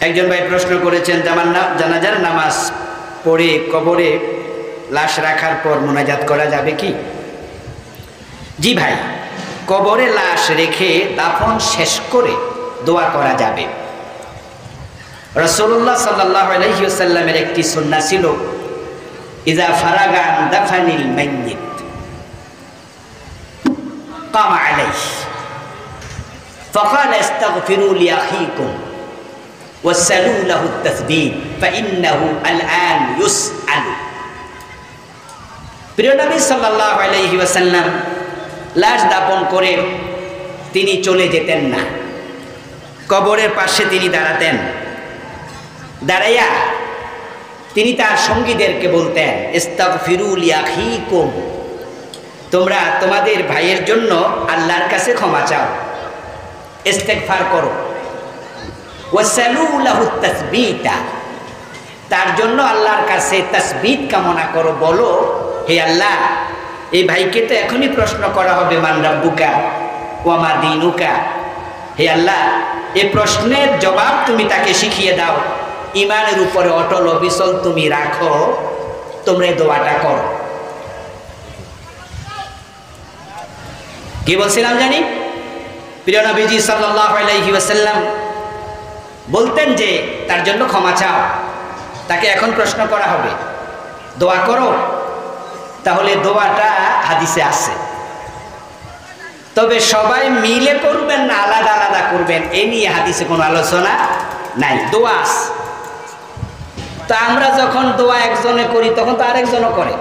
একজন ভাই প্রশ্ন করেছেন, জানাজার নামাজ পড়ে কবরে লাশ রাখার পর মোনাজাত করা যাবে কি? জি ভাই, কবরে লাশ রেখে দাফন শেষ করে দোয়া করা যাবে। রাসূলুল্লাহ সাল্লাল্লাহু আলাইহি ওয়াসাল্লামের একটি সুন্নাহ ছিল, ইযা ফারাগা আন দাফানিল মাইয়িত কামা আলাইহি ফাকালা ইস্তাগফিরু লিআখিকুম ওয়াসআলু লাহু আত-তাসবীত ফাইন্নাহু আল-আন ইউসআলু। প্রিয় নবী সাল্লাল্লাহু আলাইহি ওয়াসাল্লাম লাশ দাফন করে তিনি চলে যেতেন না, কবরের পাশে তিনি দাঁড়াতেন। দাঁড়াইয়া তিনি তার সঙ্গীদেরকে বলতেন, ইস্তাগফিরু লিআখিকুম, তোমরা তোমাদের ভাইয়ের জন্য আল্লাহর কাছে ক্ষমা চাও, ইস্তেগফার করো। ওয়াসআলু লাহু আত-তাসবীতা, তার জন্য আল্লাহর কাছে তাসবিত কামনা করো, বলো হে আল্লাহ, এই ভাইকে তো এখনই প্রশ্ন করা হবে, মান রাব্বুকা ওয়া মা দীনুকা। হে আল্লাহ, এই প্রশ্নের জবাব তুমি তাকে শিখিয়ে দাও, ইমানের উপরে অটল অবিচল তুমি রাখো। তোমরা এই দোয়াটা করো। কি বলছিলাম জানি? প্রিয় নবীজি সাল্লাল্লাহু আলাইহি ওয়াসাল্লাম বলতেন যে তার জন্য ক্ষমা চাও, তাকে এখন প্রশ্ন করা হবে, দোয়া করো। তাহলে দোয়াটা হাদিসে আছে, তবে সবাই মিলে করবেন না আলাদা আলাদা করবেন এ নিয়ে হাদিসে কোনো আলোচনা নাই। দোয়া আছে, তা আমরা যখন দোয়া একজনে করি তখন তো আরেকজনও করে।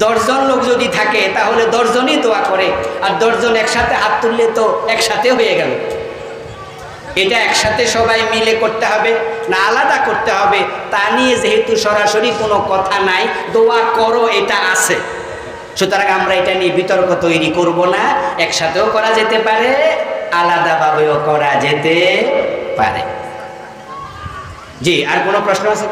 10 জন লোক যদি থাকে তাহলে 10 জনই দোয়া করে, আর 10 জন একসাথে হাত তুললে তো একসাথে হয়ে গেল। এটা একসাথে সবাই মিলে করতে হবে না আলাদা করতে হবে তা নিয়ে যেহেতু সরাসরি কোনো কথা নাই, দোয়া করো এটা আছে, সুতরাং আমরা এটা নিয়ে বিতর্ক তৈরি করব না। একসাথেও করা যেতে পারে, আলাদাভাবেও করা যেতে পারে। জি, আর কোনো প্রশ্ন আছে?